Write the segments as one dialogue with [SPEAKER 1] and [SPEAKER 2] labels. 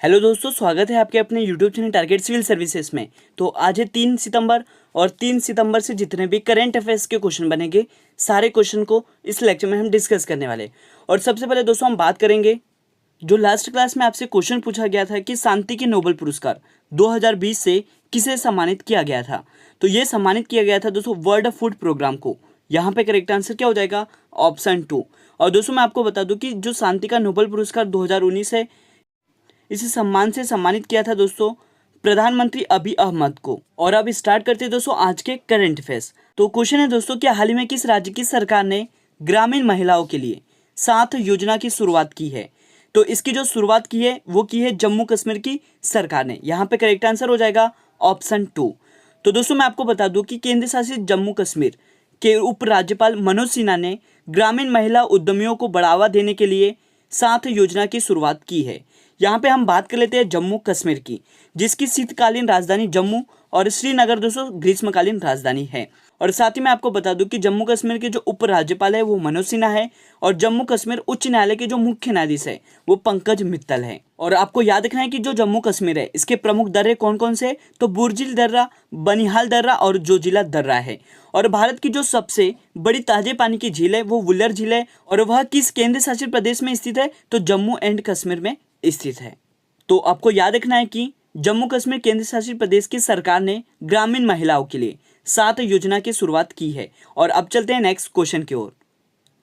[SPEAKER 1] Hello दोस्तों, स्वागत है आपके अपने YouTube channel target civil services में। तो आज है 3 सितंबर और 3 सितंबर से जितने भी करंट अफेयर्स के क्वेश्चन बनेंगे सारे क्वेश्चन को इस लेक्चर में हम डिस्कस करने वाले। और सबसे पहले दोस्तों हम बात करेंगे, जो लास्ट क्लास में आपसे क्वेश्चन पूछा गया था कि शांति के नोबेल पुरस्कार 2020 से किसे सम्मानित किया गया था। तो ये सम्मानित किया गया था दोस्तों वर्ल्ड फूड प्रोग्राम को। यहाँ पे करेक्ट आंसर क्या हो जाएगा? ऑप्शन 2। और दोस्तों मैं आपको बता दूं कि जो शांति का नोबेल पुरस्कार 2019 है, इसे सम्मान से सम्मानित किया था दोस्तों प्रधानमंत्री अभी अहमद को। और अब स्टार्ट करते हैं दोस्तों आज के करंट अफेयर्स। तो क्वेश्चन है दोस्तों, क्या हाल ही में किस राज्य की सरकार ने ग्रामीण महिलाओं के लिए 7 योजना की शुरुआत की है? तो इसकी जो शुरुआत की है वो की है जम्मू कश्मीर की सरकार ने। यहाँ पे करेक्ट आंसर हो जाएगा ऑप्शन 2। तो दोस्तों मैं आपको बता दूं कि केंद्र शासित जम्मू कश्मीर के उपराज्यपाल मनोज सिन्हा ने ग्रामीण महिला उद्यमियों को बढ़ावा देने के लिए 7 योजना की शुरुआत की है। यहाँ पे हम बात कर लेते हैं जम्मू कश्मीर की, जिसकी शीतकालीन राजधानी जम्मू और श्रीनगर दोस्तों ग्रीष्मकालीन राजधानी है। और साथ ही मैं आपको बता दूं कि जम्मू कश्मीर के जो उपराज्यपाल है वो मनोज सिन्हा है और जम्मू कश्मीर उच्च न्यायालय के जो मुख्य न्यायाधीश है वो पंकज मित्तल है। और आपको याद रखना है कि जो जम्मू कश्मीर है इसके प्रमुख दर्रे कौन कौन से? तो बुर्जिल दर्रा, बनिहाल दर्रा और जोजिला दर्रा है। और भारत की जो सबसे बड़ी ताजे पानी की झील है वो वुलर झील है, और वह किस केंद्र शासित प्रदेश में स्थित है? तो जम्मू एंड कश्मीर में स्थित है। तो आपको याद रखना है कि जम्मू कश्मीर केंद्र शासित प्रदेश की सरकार ने ग्रामीण महिलाओं के लिए 7 योजना की शुरुआत की है। और अब चलते हैं नेक्स्ट क्वेश्चन की ओर।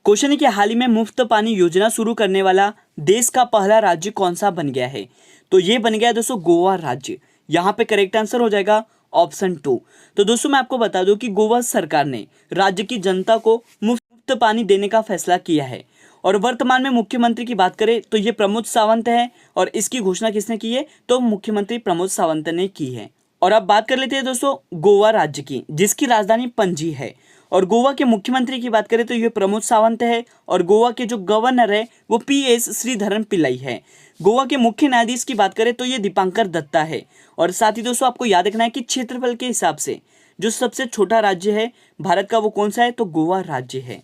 [SPEAKER 1] क्वेश्चन है कि हाल ही में मुफ्त पानी योजना शुरू करने वाला देश का पहला राज्य कौन सा बन गया है? तो ये बन गया दोस्तों गोवा राज्य। यहाँ पे करेक्ट आंसर हो जाएगा ऑप्शन 2। तो दोस्तों मैं आपको बता दूं कि गोवा सरकार ने राज्य की जनता को मुफ्त पानी देने का फैसला किया है। और वर्तमान में मुख्यमंत्री की बात करें तो ये प्रमोद सावंत है, और इसकी घोषणा किसने की है? तो मुख्यमंत्री प्रमोद सावंत ने की है। और अब बात कर लेते हैं दोस्तों गोवा राज्य की, जिसकी राजधानी पणजी है। और गोवा के मुख्यमंत्री की बात करें तो ये प्रमोद सावंत है, और गोवा के जो गवर्नर है वो PS श्रीधरन पिल्लाई है। गोवा के मुख्य न्यायाधीश की बात करें तो ये दीपांकर दत्ता है। और साथ ही दोस्तों आपको याद रखना है कि क्षेत्रफल के हिसाब से जो सबसे छोटा राज्य है भारत का वो कौन सा है? तो गोवा राज्य है।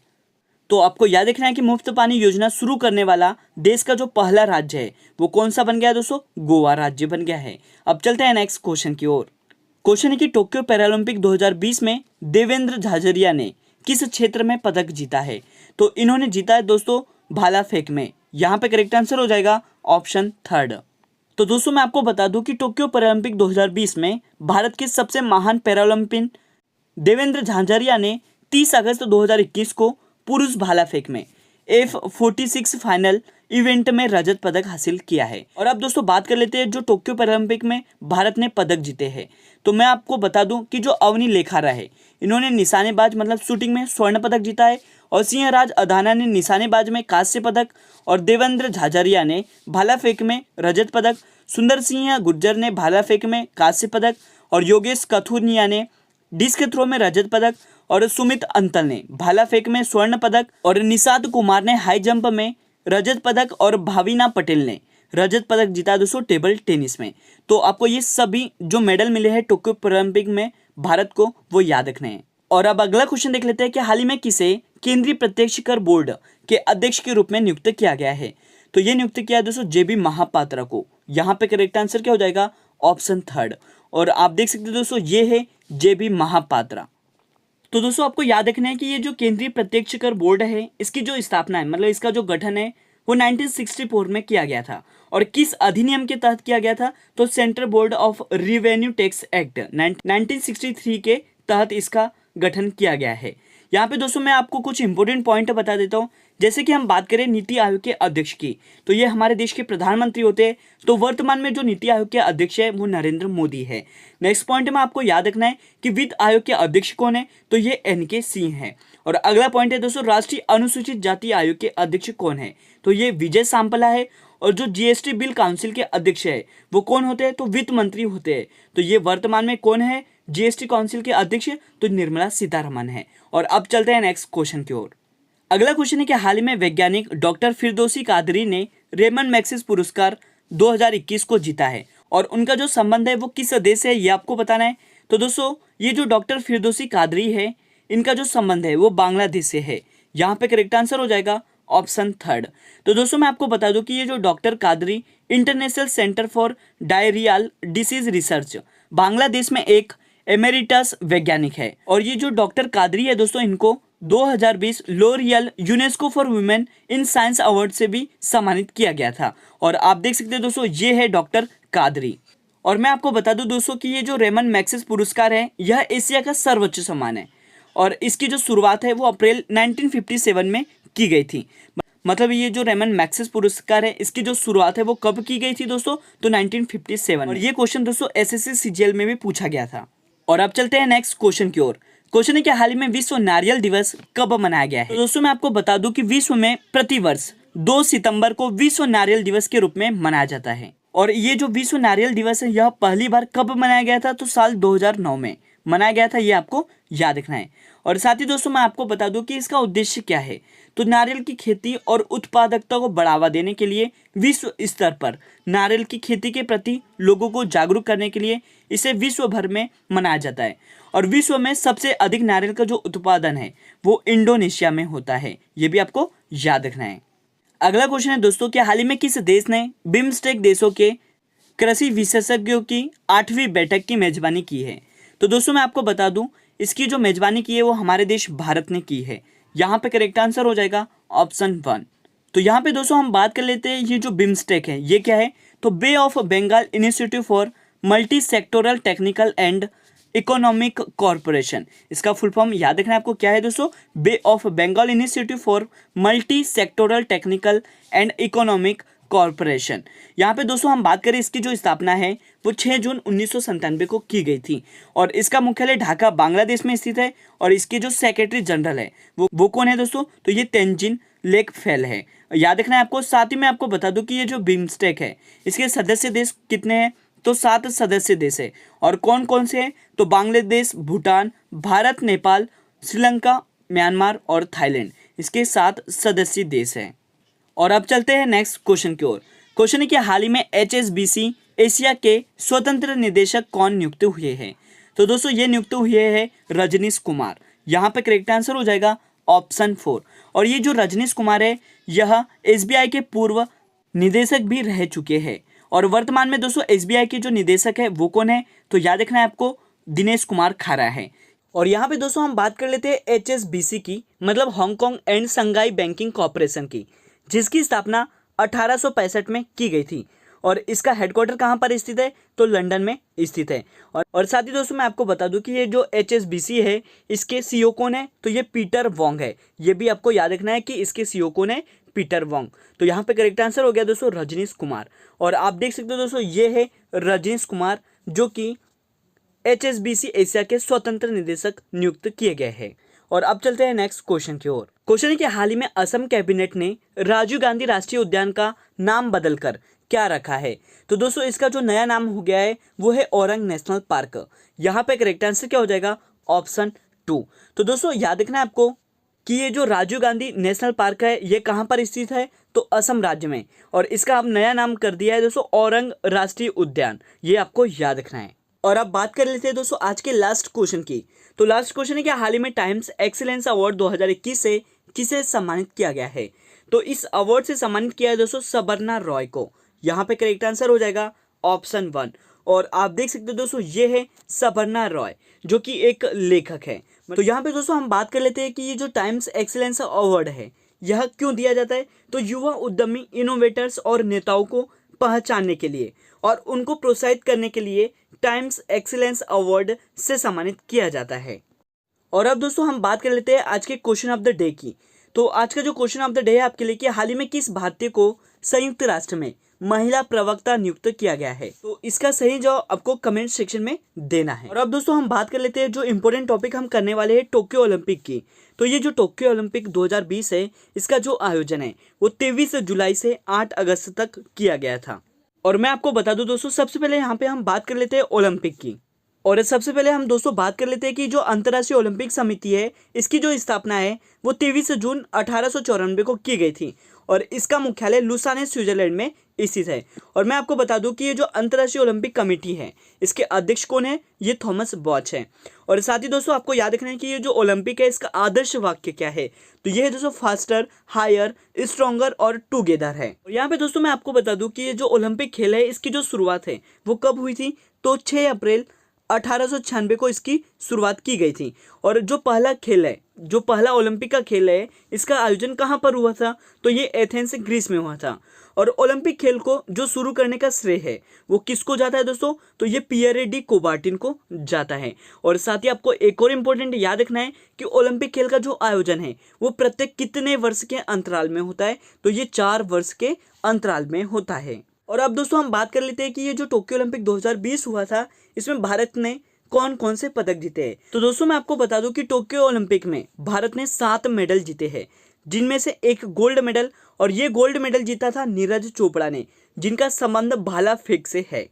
[SPEAKER 1] तो आपको याद रखना है कि मुफ्त पानी योजना शुरू करने वाला देश का जो पहला राज्य है वो कौन सा बन गया है दोस्तों? गोवा राज्य बन गया है। अब चलते हैं नेक्स्ट क्वेश्चन की ओर। क्वेश्चन है कि टोक्यो पैरालंपिक 2020 में देवेंद्र झाझरिया ने किस क्षेत्र में पदक जीता है? तो इन्होंने जीता है दोस्तों भाला फेंक में। यहाँ पे करेक्ट आंसर हो जाएगा ऑप्शन 3। तो दोस्तों मैं आपको बता दूं कि टोक्यो पैरालंपिक 2020 में भारत के सबसे महान पैरालंपियन देवेंद्र झाझरिया ने 30 अगस्त 2021 को पुरुष भाला फेंक में F46 फाइनल इवेंट में रजत पदक हासिल किया है। और अब दोस्तों बात कर लेते हैं जो टोक्यो पैरालंपिक में भारत ने पदक जीते हैं। तो मैं आपको बता दूं कि जो अवनी लेखारा है इन्होंने निशानेबाज मतलब शूटिंग में स्वर्ण पदक जीता है, और सिंहराज अधाना ने निशानेबाज में कांस्य पदक, और देवेंद्र झाझरिया ने भाला फेंक में रजत पदक, सुंदर सिंह गुर्जर ने भाला फेंक में कांस्य पदक, और योगेश कथुनिया ने डिस्क थ्रो में रजत पदक, और सुमित अंतल ने भाला फेंक में स्वर्ण पदक, और निषाद कुमार ने हाई जंप में रजत पदक, और भाविना पटेल ने रजत पदक जीता दोस्तों टेबल टेनिस में। तो आपको ये सभी जो मेडल मिले हैं टोक्यो पैरालंपिक में भारत को वो याद रखने हैं। और अब अगला क्वेश्चन देख लेते हैं कि हाल ही में किसे केंद्रीय प्रत्यक्ष कर बोर्ड के अध्यक्ष के रूप में नियुक्त किया गया है? तो ये नियुक्त किया है दोस्तों JB महापात्रा को। यहाँ पे करेक्ट आंसर क्या हो जाएगा? ऑप्शन 3। और आप देख सकते हैं दोस्तों ये है JB महापात्रा। तो दोस्तों आपको याद रखना है कि ये जो केंद्रीय प्रत्यक्ष कर बोर्ड है इसकी जो स्थापना है मतलब इसका जो गठन है वो 1964 में किया गया था। और किस अधिनियम के तहत किया गया था? तो central board of revenue tax act 1963 के तहत इसका गठन किया गया है। यहाँ पे दोस्तों मैं आपको कुछ इंपॉर्टेंट पॉइंट बता देता हूँ। जैसे कि हम बात करें नीति आयोग के अध्यक्ष की, तो ये हमारे देश के प्रधानमंत्री होते हैं। तो वर्तमान में जो नीति आयोग के अध्यक्ष है वो नरेंद्र मोदी है। नेक्स्ट पॉइंट में आपको याद रखना है कि वित्त आयोग के अध्यक्ष कौन है? तो ये NK सिंह है। और अगला पॉइंट है दोस्तों राष्ट्रीय अनुसूचित जाति आयोग के अध्यक्ष कौन है? तो ये विजय सांपला है। और जो GST बिल काउंसिल के अध्यक्ष है वो कौन होते हैं? तो वित्त मंत्री होते हैं। तो ये वर्तमान में कौन है GST काउंसिल के अध्यक्ष? तो निर्मला सीतारमन है। और अब चलते हैं नेक्स्ट क्वेश्चन की ओर। अगला क्वेश्चन है कि हाल ही में वैज्ञानिक डॉक्टर फिरदौसी कादरी ने रेमन मैग्सेसे पुरस्कार 2021 को जीता है, और उनका जो संबंध है वो किस देश से है ये आपको बताना है। तो दोस्तों ये जो डॉक्टर फिरदौसी कादरी है इनका जो संबंध है वो बांग्लादेश से है। यहाँ पे करेक्ट आंसर हो जाएगा ऑप्शन थर्ड। तो दोस्तों मैं आपको बता दूं कि ये जो doctor Qadri international centre for diarrhoeal disease research Bangladesh में एक एमेरिटस वैज्ञानिक है। और ये जो डॉक्टर कादरी है दोस्तों, इनको 2020 L'Oreal UNESCO for women in science award से भी सम्मानित किया गया था। और आप देख सकते हैं दोस्तों, ये है डॉक्टर कादरी। और मैं आपको बता दूं दोस्तों कि ये जो रेमन मैग्सेसे पुरस्कार है, यह एशिया का सर्वोच्च सम्मान है। और इसकी जो शुरुआत है वो अप्रैल 1957 में की गई थी। मतलब ये जो रेमन मैग्सेसे पुरस्कार है, इसकी जो शुरुआत है वो कब की गई थी दोस्तों? तो 1957। और ये क्वेश्चन दोस्तों SSC CGL में भी पूछा गया था। और अब चलते हैं नेक्स्ट क्वेश्चन की ओर। क्वेश्चन है कि हाल ही में विश्व नारियल दिवस कब मनाया गया है? तो दोस्तों मैं आपको बता दूं कि विश्व में प्रतिवर्ष 2 सितंबर को विश्व नारियल दिवस के रूप में मनाया जाता है। और ये जो विश्व नारियल दिवस है, यह पहली बार कब मनाया गया था? तो साल 2009 में मनाया गया था, ये आपको याद रखना है। और साथ ही दोस्तों मैं आपको बता दूं कि इसका उद्देश्य क्या है। तो नारियल की खेती और उत्पादकता को बढ़ावा देने के लिए विश्व स्तर पर नारियल की खेती के प्रति लोगों को जागरूक करने के लिए इसे विश्व भर में मनाया जाता है। और विश्व में सबसे अधिक नारियल का जो उत्पादन है वो इंडोनेशिया में होता है, ये भी आपको याद रखना है। अगला क्वेश्चन है दोस्तों कि हाल ही में किस देश ने बिम्स्टेक देशों के कृषि विशेषज्ञों की 8वीं बैठक की मेजबानी की है? तो दोस्तों मैं आपको बता दूं, इसकी जो मेजबानी की है वो हमारे देश भारत ने की है। यहाँ पे करेक्ट आंसर हो जाएगा ऑप्शन 1। तो यहाँ पे दोस्तों हम बात कर लेते हैं, ये जो बिम्स्टेक है ये क्या है? तो Bay of Bengal initiative for multi sectoral technical and economic corporation, इसका फुल फॉर्म याद रखना है आपको, क्या है दोस्तों? Bay of Bengal initiative for multi sectoral technical and economic corporation. यहाँ पे दोस्तों हम बात करें, इसकी जो स्थापना है वो 6 जून 1997 को की गई थी। और इसका मुख्यालय ढाका बांग्लादेश में स्थित है। और इसके जो सेक्रेटरी जनरल है वो कौन है दोस्तों? तो ये तेंजिन लेकफेल है, याद रखना है आपको। साथ ही मैं आपको बता दूं कि ये जो बिम्स्टेक है, इसके सदस्य देश कितने हैं? तो 7 सदस्य देश है। और कौन कौन से हैं? तो बांग्लादेश, भूटान, भारत, नेपाल, श्रीलंका, म्यांमार और थाईलैंड, इसके 7 सदस्य देश हैं। और अब चलते हैं नेक्स्ट क्वेश्चन की ओर। क्वेश्चन है कि हाल ही में HSBC एशिया के स्वतंत्र निदेशक कौन नियुक्त हुए हैं? तो दोस्तों ये नियुक्त हुए हैं रजनीश कुमार। यहाँ पे करेक्ट आंसर हो जाएगा ऑप्शन 4। और ये जो रजनीश कुमार है, यह SBI के पूर्व निदेशक भी रह चुके हैं। और वर्तमान में दोस्तों SBI के जो निदेशक है वो कौन है? तो याद रखना है आपको, दिनेश कुमार खारा है। और यहाँ पे दोस्तों हम बात कर लेते हैं HSBC की, मतलब Hong Kong and Shanghai banking corporation की, जिसकी स्थापना 1865 में की गई थी। और इसका हेडक्वार्टर कहाँ पर स्थित है? तो लंदन में स्थित है। और साथ ही दोस्तों मैं आपको बता दूं कि ये जो HSBC है, इसके CEO कौन है? तो ये पीटर वोंग है। ये भी आपको याद रखना है कि इसके CEO कौन है? Peter Wong. तो यहाँ पे करेक्ट आंसर हो गया दोस्तों रजनीश कुमार। और आप देख सकते हो दोस्तों, ये है रजनीश कुमार, जो कि HSBC एशिया के स्वतंत्र निदेशक नियुक्त किए गए हैं। और अब चलते हैं नेक्स्ट क्वेश्चन की ओर। क्वेश्चन है कि हाल ही में असम कैबिनेट ने राजीव गांधी राष्ट्रीय उद्यान का नाम बदलकर क्या रखा है? तो दोस्तों इसका जो नया नाम हो गया है वो है औरंग नेशनल पार्क। यहाँ पे करेक्ट आंसर क्या हो जाएगा? ऑप्शन 2। तो दोस्तों याद रखना है आपको कि ये जो राजीव गांधी नेशनल पार्क है, ये कहाँ पर स्थित है? तो असम राज्य में। और इसका अब नया नाम कर दिया है दोस्तों औरंग राष्ट्रीय उद्यान, ये आपको याद रखना है। और अब बात कर लेते हैं दोस्तों आज के लास्ट क्वेश्चन की। तो लास्ट क्वेश्चन है कि हाल ही में टाइम्स एक्सीलेंस अवार्ड 2021 से किसे सम्मानित किया गया है? तो इस अवार्ड से सम्मानित किया है दोस्तों सबर्णा रॉय को। यहाँ पे करेक्ट आंसर हो जाएगा ऑप्शन 1। और आप देख सकते हो दोस्तों, ये है सबर्णा रॉय, जो कि एक लेखक है। तो यहाँ पे दोस्तों हम बात कर लेते हैं कि ये जो टाइम्स एक्सीलेंस अवार्ड है, यह क्यों दिया जाता है? तो युवा उद्यमी, इनोवेटर्स और नेताओं को पहचानने के लिए और उनको प्रोत्साहित करने के लिए टाइम्स एक्सीलेंस अवार्ड से सम्मानित किया जाता है। और अब दोस्तों हम बात कर लेते हैं आज के क्वेश्चन ऑफ द डे की। तो आज का जो क्वेश्चन ऑफ द डे है आपके लिए कि हाल ही में किस भारतीय को संयुक्त राष्ट्र में महिला प्रवक्ता नियुक्त किया गया है? तो इसका सही जवाब आपको कमेंट सेक्शन में देना है। और अब दोस्तों हम बात कर लेते हैं जो इंपॉर्टेंट टॉपिक हम करने वाले हैं टोक्यो ओलंपिक की। तो ये जो टोक्यो ओलंपिक 2020 है, इसका जो आयोजन है वो 23 जुलाई से 8 अगस्त तक किया गया था। और मैं आपको बता दूं दोस्तों, सबसे पहले यहाँ पे हम बात कर लेते हैं ओलंपिक की। और सबसे पहले हम दोस्तों बात कर लेते हैं कि जो अंतर्राष्ट्रीय ओलंपिक समिति है इसकी जो स्थापना है वो 23 जून 1894 को की गई थी और इसका मुख्यालय लुसाने स्विट्जरलैंड में स्थित है। और मैं आपको बता दूं कि ये जो अंतर्राष्ट्रीय ओलंपिक कमेटी है इसके अध्यक्ष कौन है, ये थॉमस बॉच है। और साथ ही दोस्तों आपको याद रखना है कि ये जो ओलंपिक है इसका आदर्श वाक्य क्या है, तो ये है दोस्तों फास्टर, हायर, स्ट्रॉन्गर और टुगेदर है। और यहाँ पे दोस्तों मैं आपको बता दूं कि ये जो ओलंपिक खेल है इसकी जो शुरुआत है वो कब हुई थी, तो 6 अप्रैल 1896 को इसकी शुरुआत की गई थी। और जो पहला खेल है, जो पहला ओलंपिक का खेल है, इसका आयोजन कहाँ पर हुआ था, तो ये एथेंस ग्रीस में हुआ था। और ओलंपिक खेल को जो शुरू करने का श्रेय है वो किसको जाता है दोस्तों, तो ये पियरे डी कुबर्टिन को जाता है। और साथ ही आपको एक और इम्पोर्टेंट याद रखना है कि ओलंपिक खेल का जो आयोजन है वो प्रत्येक कितने वर्ष के अंतराल में होता है, तो ये 4 वर्ष के अंतराल में होता है। और अब दोस्तों हम बात कर लेते हैं कि ये जो टोक्यो ओलंपिक 2020 हुआ था इसमें भारत ने कौन कौन से पदक जीते हैं। तो दोस्तों मैं आपको बता दूं कि टोक्यो ओलंपिक में भारत ने 7 मेडल जीते हैं, जिनमें से एक गोल्ड मेडल, और ये गोल्ड मेडल जीता था नीरज चोपड़ा ने, जिनका संबंध भाला फेंक से है।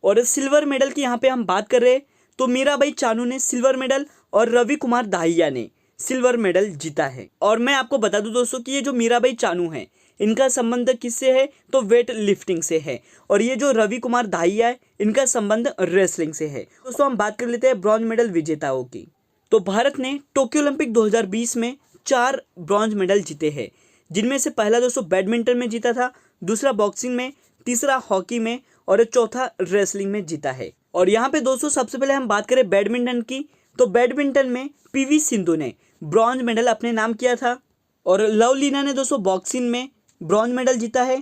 [SPEAKER 1] और सिल्वर मेडल की यहाँ पे हम बात कर रहे हैं तो मीराबाई चानू ने सिल्वर मेडल और रवि कुमार दाहिया ने सिल्वर मेडल जीता है। और मैं आपको बता दूं दोस्तों कि ये जो मीराबाई चानू है इनका संबंध किससे है, तो वेट लिफ्टिंग से है। और ये जो रवि कुमार दाहिया है इनका संबंध रेसलिंग से है। दोस्तों हम बात कर लेते हैं ब्रॉन्ज मेडल विजेताओं की। तो भारत ने टोक्यो ओलंपिक 2020 में 4 ब्रॉन्ज मेडल जीते हैं, जिनमें से पहला दोस्तों बैडमिंटन में जीता था, दूसरा बॉक्सिंग में, तीसरा हॉकी में और चौथा रेसलिंग में जीता है। और यहाँ पे दोस्तों सबसे पहले हम बात करें बैडमिंटन की, तो बैडमिंटन में पीवी सिंधु ने ब्रॉन्ज मेडल अपने नाम किया था। और लवलीना ने दोस्तों बॉक्सिंग में ब्रॉन्ज मेडल जीता है।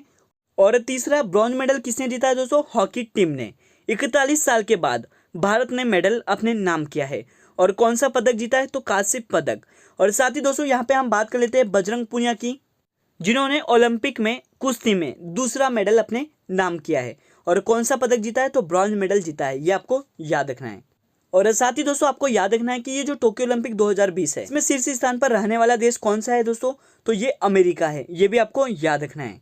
[SPEAKER 1] और तीसरा ब्रॉन्ज मेडल किसने जीता है दोस्तों, हॉकी टीम ने। 41 साल के बाद भारत ने मेडल अपने नाम किया है। और कौन सा पदक जीता है, तो कांस्य पदक। और साथ ही दोस्तों यहाँ पे हम बात कर लेते हैं बजरंग पुनिया की, जिन्होंने ओलंपिक में कुश्ती में दूसरा मेडल अपने नाम किया है। और कौन सा पदक जीता है, तो ब्रॉन्ज मेडल जीता है, ये आपको याद रखना है। और साथ ही दोस्तों आपको याद रखना है कि ये जो टोक्यो ओलंपिक 2020 है इसमें शीर्ष स्थान पर रहने वाला देश कौन सा है दोस्तों, तो ये अमेरिका है, ये भी आपको याद रखना है।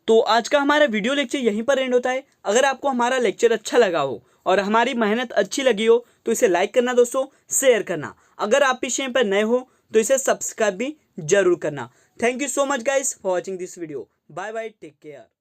[SPEAKER 1] तो आज का हमारा वीडियो लेक्चर यहीं पर एंड होता है। अगर आपको हमारा लेक्चर अच्छा लगा हो और हमारी मेहनत अच्छी लगी हो तो इसे लाइक करना दोस्तों, शेयर करना। अगर आप इस चैनल पर नए हो तो इसे सब्सक्राइब भी जरूर करना। Thank you so much guys for watching this video. Bye bye, take care.